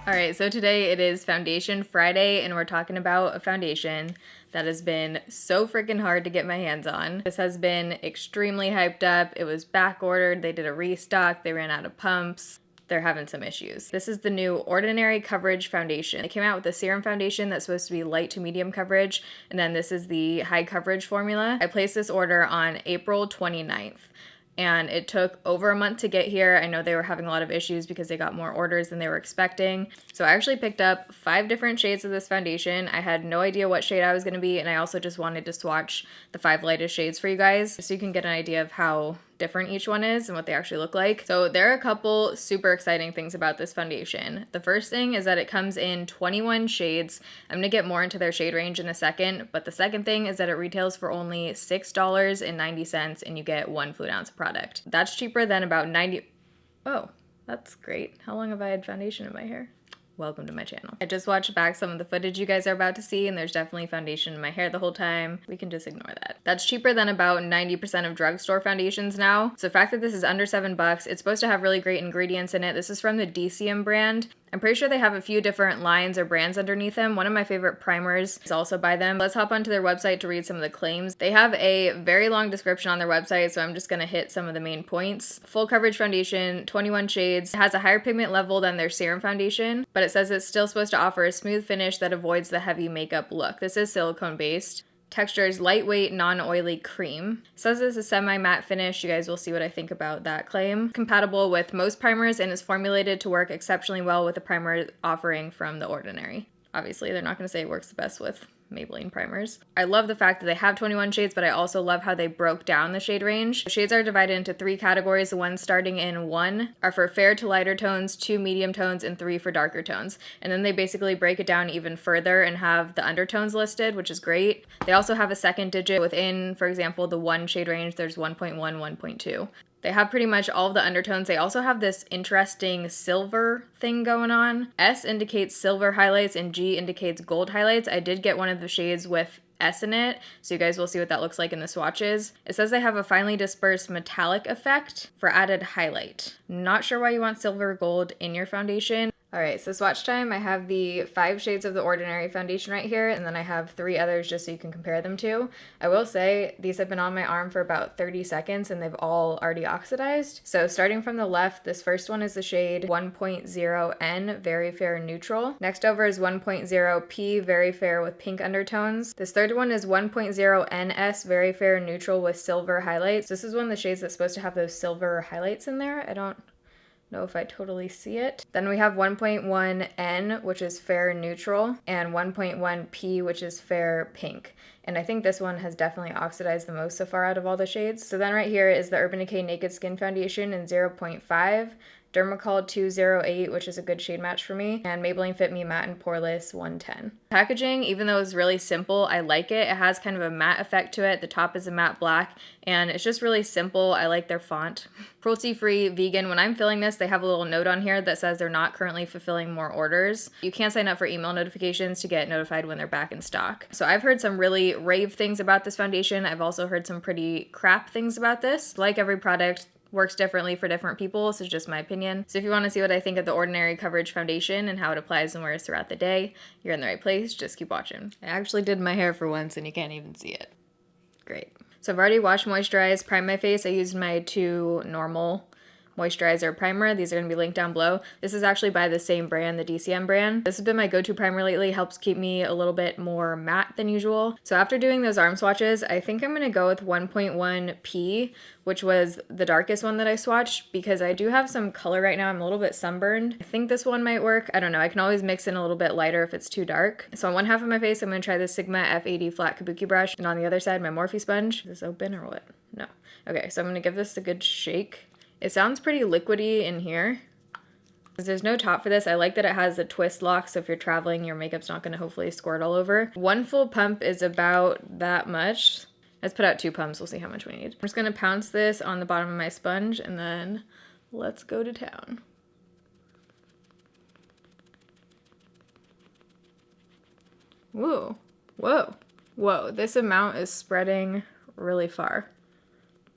Alright, so today it is Foundation Friday, and we're talking about a foundation that has been so freaking hard to get my hands on. This has been extremely hyped up. It was back ordered, they did a restock, they ran out of pumps. They're having some issues. This is the new Ordinary Coverage Foundation. They came out with a serum foundation that's supposed to be light to medium coverage, and then this is the high coverage formula. I placed this order on April 29th. And it took over a month to get here. I know they were having a lot of issues because they got more orders than they were expecting. So I actually picked up 5 different shades of this foundation. I had no idea what shade I was going to be, and I also just wanted to swatch the 5 lightest shades for you guys so you can get an idea of how different each one is and what they actually look like. So there are a couple super exciting things about this foundation. The first thing is that it comes in 21 shades. I'm gonna get more into their shade range in a second, but the second thing is that it retails for only $6.90 and you get 1 fluid ounce of product. That's cheaper than about 90. Oh, that's great. How long have I had foundation in my hair? Welcome to my channel. I just watched back some of the footage you guys are about to see, and there's definitely foundation in my hair the whole time. We can just ignore that. That's cheaper than about 90% of drugstore foundations now. So the fact that this is under $7, it's supposed to have really great ingredients in it. This is from the DCM brand. I'm pretty sure they have a few different lines or brands underneath them. One of my favorite primers is also by them. Let's hop onto their website to read some of the claims. They have a very long description on their website, so I'm just gonna hit some of the main points. Full coverage foundation, 21 shades. It has a higher pigment level than their serum foundation, but it says it's still supposed to offer a smooth finish that avoids the heavy makeup look. This is silicone based. Texture is lightweight, non-oily cream. It says it's a semi-matte finish. You guys will see what I think about that claim. Compatible with most primers and is formulated to work exceptionally well with the primer offering from The Ordinary. Obviously, they're not going to say it works the best with Maybelline primers. I love the fact that they have 21 shades, but I also love how they broke down the shade range. The shades are divided into 3 categories. The ones starting in 1 are for fair to lighter tones, 2 medium tones, and 3 for darker tones. And then they basically break it down even further and have the undertones listed, which is great. They also have a second digit within, for example, the 1 shade range. There's 1.1, 1.2. They have pretty much all of the undertones. They also have this interesting silver thing going on. S indicates silver highlights and G indicates gold highlights. I did get one of the shades with S in it, so you guys will see what that looks like in the swatches. It says they have a finely dispersed metallic effect for added highlight. Not sure why you want silver or gold in your foundation. Alright, so swatch time. I have the 5 shades of the Ordinary foundation right here, and then I have 3 others just so you can compare them to. I will say these have been on my arm for about 30 seconds and they've all already oxidized. So starting from the left, this first one is the shade 1.0N, Very Fair Neutral. Next over is 1.0P, Very Fair with pink undertones. This third one is 1.0NS, Very Fair Neutral with silver highlights. This is one of the shades that's supposed to have those silver highlights in there. I don't know if I totally see it. Then we have 1.1N, which is fair neutral, and 1.1P, which is fair pink. And I think this one has definitely oxidized the most so far out of all the shades. So then right here is the Urban Decay Naked Skin Foundation in 0.5, Dermacol 208, which is a good shade match for me, and Maybelline Fit Me Matte and Poreless 110. Packaging, even though it's really simple, I like it. It has kind of a matte effect to it. The top is a matte black, and it's just really simple. I like their font. Cruelty-free, vegan. When I'm filling this, they have a little note on here that says they're not currently fulfilling more orders. You can sign up for email notifications to get notified when they're back in stock. So I've heard some really rave things about this foundation. I've also heard some pretty crap things about this. Like every product, works differently for different people. This is just my opinion. So if you want to see what I think of the Ordinary Coverage Foundation and how it applies and wears throughout the day, you're in the right place. Just keep watching. I actually did my hair for once and you can't even see it. Great. So I've already washed, moisturized, primed my face. I used my 2 normal moisturizer primer. These are going to be linked down below. This is actually by the same brand, the DCM brand. This has been my go-to primer lately. Helps keep me a little bit more matte than usual. So after doing those arm swatches, I think I'm going to go with 1.1P, which was the darkest one that I swatched because I do have some color right now. I'm a little bit sunburned. I think this one might work. I don't know. I can always mix in a little bit lighter if it's too dark. So on one half of my face, I'm going to try the Sigma F80 flat kabuki brush, and on the other side, my Morphe sponge. Is this open or what? No. Okay, so I'm going to give this a good shake. It sounds pretty liquidy in here. There's no top for this. I like that it has a twist lock, so if you're traveling, your makeup's not going to hopefully squirt all over. 1 full pump is about that much. Let's put out 2 pumps. We'll see how much we need. I'm just going to pounce this on the bottom of my sponge, and then let's go to town. Whoa. Whoa. Whoa. This amount is spreading really far.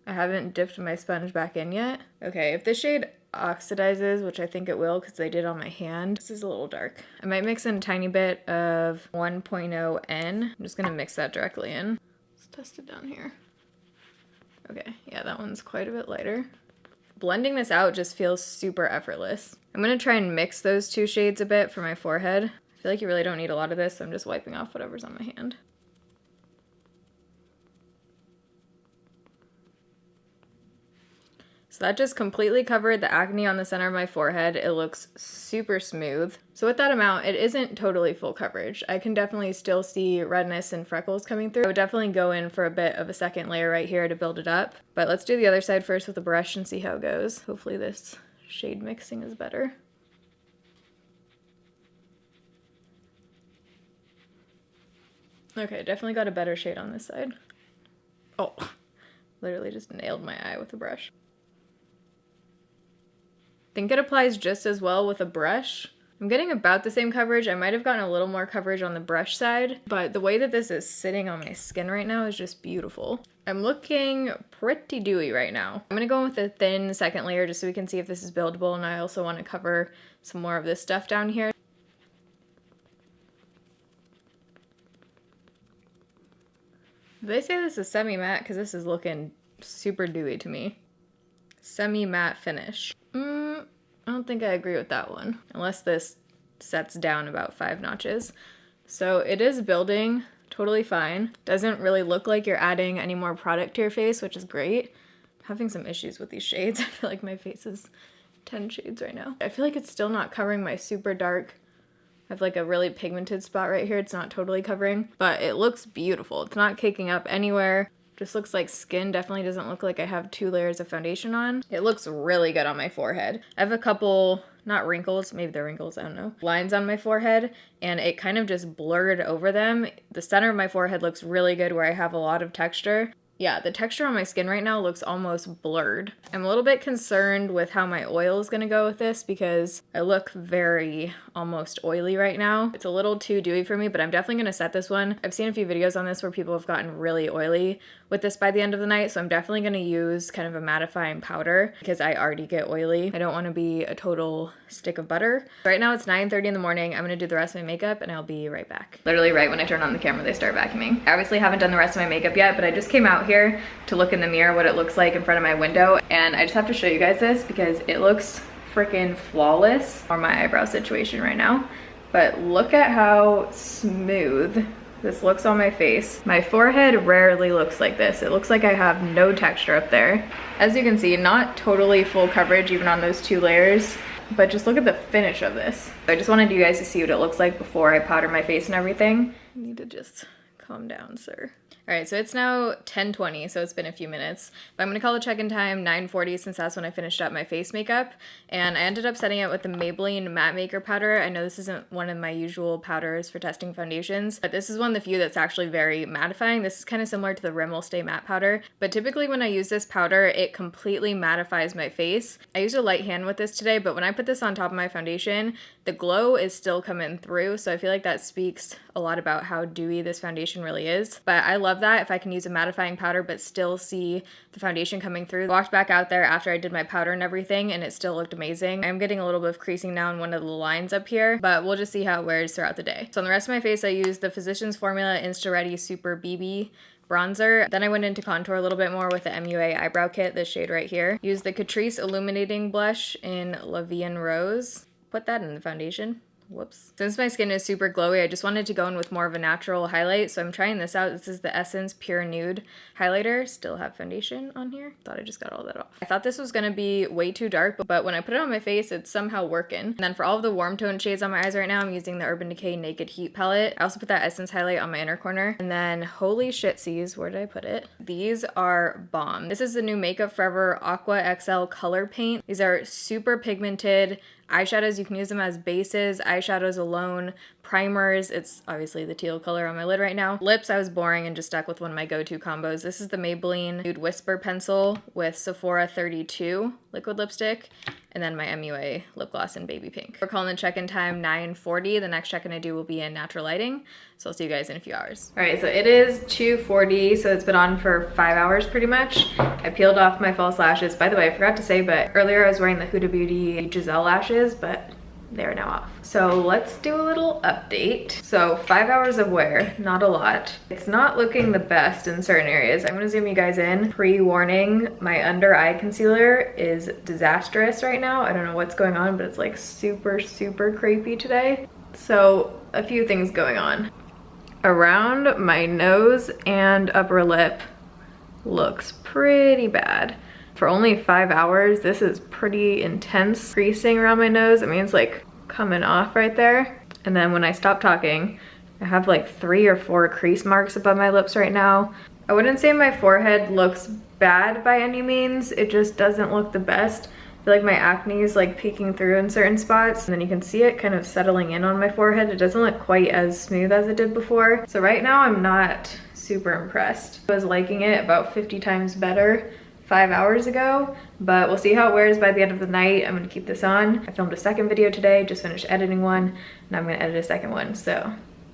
I haven't dipped my sponge back in yet. Okay, if this shade oxidizes, which I think it will because they did on my hand. This is a little dark. I might mix in a tiny bit of 1.0 N. I'm just gonna mix that directly in. Let's test it down here. Okay, yeah, that one's quite a bit lighter. Blending this out just feels super effortless. I'm gonna try and mix those two shades a bit for my forehead. I feel like you really don't need a lot of this, so I'm just wiping off whatever's on my hand. So that just completely covered the acne on the center of my forehead. It looks super smooth. So with that amount, it isn't totally full coverage. I can definitely still see redness and freckles coming through. I would definitely go in for a bit of a second layer right here to build it up. But let's do the other side first with a brush and see how it goes. Hopefully this shade mixing is better. Okay, definitely got a better shade on this side. Oh, literally just nailed my eye with a brush. I think it applies just as well with a brush. I'm getting about the same coverage. I might have gotten a little more coverage on the brush side, but the way that this is sitting on my skin right now is just beautiful. I'm looking pretty dewy right now. I'm gonna go in with a thin second layer just so we can see if this is buildable, and I also want to cover some more of this stuff down here. They say this is semi-matte because this is looking super dewy to me. Semi-matte finish. I don't think I agree with that one, unless this sets down about 5 notches. So it is building totally fine. Doesn't really look like you're adding any more product to your face, which is great. I'm having some issues with these shades. I feel like my face is 10 shades right now. I feel like it's still not covering my super dark. I have like a really pigmented spot right here. It's not totally covering, but it looks beautiful. It's not caking up anywhere. Just looks like skin. Definitely doesn't look like I have 2 layers of foundation on. It looks really good on my forehead. I have a couple, not wrinkles, maybe they're wrinkles, I don't know, lines on my forehead, and it kind of just blurred over them. The center of my forehead looks really good where I have a lot of texture. Yeah, the texture on my skin right now looks almost blurred. I'm a little bit concerned with how my oil is gonna go with this because I look very almost oily right now. It's a little too dewy for me, but I'm definitely gonna set this one. I've seen a few videos on this where people have gotten really oily with this by the end of the night, so I'm definitely gonna use kind of a mattifying powder because I already get oily. I don't wanna be a total stick of butter. Right now it's 9:30 in the morning. I'm gonna do the rest of my makeup and I'll be right back. Literally right when I turn on the camera, they start vacuuming. I obviously haven't done the rest of my makeup yet, but I just came out here to look in the mirror what it looks like in front of my window, and I just have to show you guys this because it looks freaking flawless for my eyebrow situation right now. But look at how smooth this looks on my face. My forehead rarely looks like this. It looks like I have no texture up there. As you can see, not totally full coverage even on those 2 layers, but just look at the finish of this. I just wanted you guys to see what it looks like before I powder my face and everything. I need to just calm down, sir. All right, so it's now 10:20, so it's been a few minutes. But I'm gonna call the check-in time 9:40 since that's when I finished up my face makeup. And I ended up setting it with the Maybelline Matte Maker powder. I know this isn't one of my usual powders for testing foundations, but this is one of the few that's actually very mattifying. This is kind of similar to the Rimmel Stay Matte powder. But typically when I use this powder, it completely mattifies my face. I used a light hand with this today, but when I put this on top of my foundation, the glow is still coming through. So I feel like that speaks a lot about how dewy this foundation really is. But I love that if I can use a mattifying powder but still see the foundation coming through. I walked back out there after I did my powder and everything and it still looked amazing. I'm getting a little bit of creasing now in one of the lines up here, but we'll just see how it wears throughout the day. So on the rest of my face, I used the Physicians Formula Insta Ready Super BB bronzer. Then I went into contour a little bit more with the MUA Eyebrow Kit, this shade right here. Used the Catrice Illuminating Blush in La Vie en Rose. Put that in the foundation. Whoops. Since my skin is super glowy, I just wanted to go in with more of a natural highlight, so I'm trying this out. This is the Essence Pure Nude highlighter. Still have foundation on here. Thought I just got all that off. I thought this was gonna be way too dark, but when I put it on my face, it's somehow working. And then for all of the warm tone shades on my eyes right now, I'm using the Urban Decay Naked Heat palette. I also put that Essence highlight on my inner corner. And then holy shitsies, where did I put it? These are bomb. This is the new Makeup Forever Aqua XL Color Paint. These are super pigmented eyeshadows. You can use them as bases, eyeshadows alone, primers. It's obviously the teal color on my lid right now. Lips, I was boring and just stuck with one of my go-to combos. This is the Maybelline Nude Whisper Pencil with Sephora 32 liquid lipstick, and then my MUA lip gloss in Baby Pink. We're calling the check-in time 9:40. The next check-in I do will be in natural lighting, so I'll see you guys in a few hours. All right, so it is 2:40, so it's been on for 5 hours pretty much. I peeled off my false lashes. By the way, I forgot to say, but earlier I was wearing the Huda Beauty Giselle lashes, but they're now off. So let's do a little update. So 5 hours of wear, not a lot. It's not looking the best in certain areas. I'm gonna zoom you guys in. Pre-warning, my under eye concealer is disastrous right now. I don't know what's going on, but it's like super, super crepey today. So a few things going on. Around my nose and upper lip looks pretty bad. For only 5 hours, this is pretty intense creasing around my nose. I mean, it's like coming off right there. And then when I stop talking, I have like 3 or 4 crease marks above my lips right now. I wouldn't say my forehead looks bad by any means. It just doesn't look the best. I feel like my acne is like peeking through in certain spots, and then you can see it kind of settling in on my forehead. It doesn't look quite as smooth as it did before. So right now I'm not super impressed. I was liking it about 50 times better 5 hours ago, but we'll see how it wears by the end of the night. I'm gonna keep this on. I filmed a second video today, just finished editing one, and I'm gonna edit a second one, so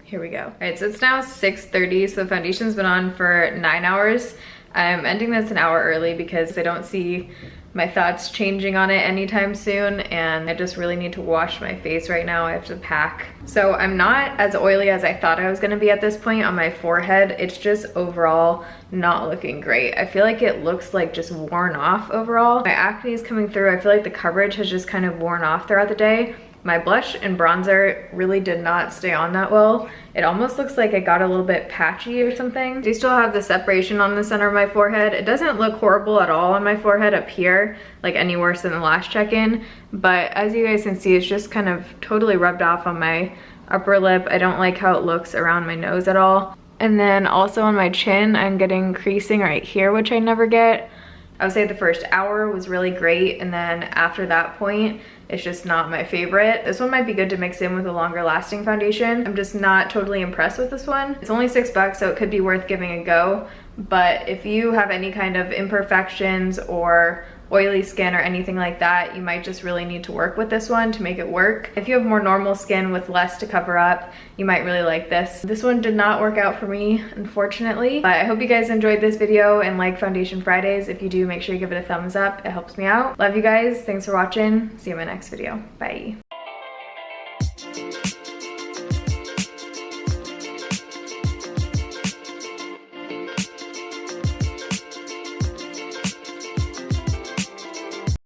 here we go. All right, so it's now 6:30, so the foundation's been on for 9 hours. I'm ending this an hour early because I don't see my thoughts changing on it anytime soon, and I just really need to wash my face right now. I have to pack. So I'm not as oily as I thought I was gonna be at this point on my forehead. It's just overall not looking great. I feel like it looks like just worn off overall. My acne is coming through. I feel like the coverage has just kind of worn off throughout the day. My blush and bronzer really did not stay on that well. It almost looks like it got a little bit patchy or something. I do still have the separation on the center of my forehead. It doesn't look horrible at all on my forehead up here, like any worse than the last check-in. But as you guys can see, it's just kind of totally rubbed off on my upper lip. I don't like how it looks around my nose at all. And then also on my chin, I'm getting creasing right here, which I never get. I would say the first hour was really great, and then after that point, it's just not my favorite. This one might be good to mix in with a longer lasting foundation. I'm just not totally impressed with this one. It's only $6, so it could be worth giving a go. But if you have any kind of imperfections or oily skin or anything like that, you might just really need to work with this one to make it work. If you have more normal skin with less to cover up, you might really like this. This one did not work out for me, unfortunately, but I hope you guys enjoyed this video and like Foundation Fridays. If you do, make sure you give it a thumbs up. It helps me out. Love you guys. Thanks for watching. See you in my next video. Bye.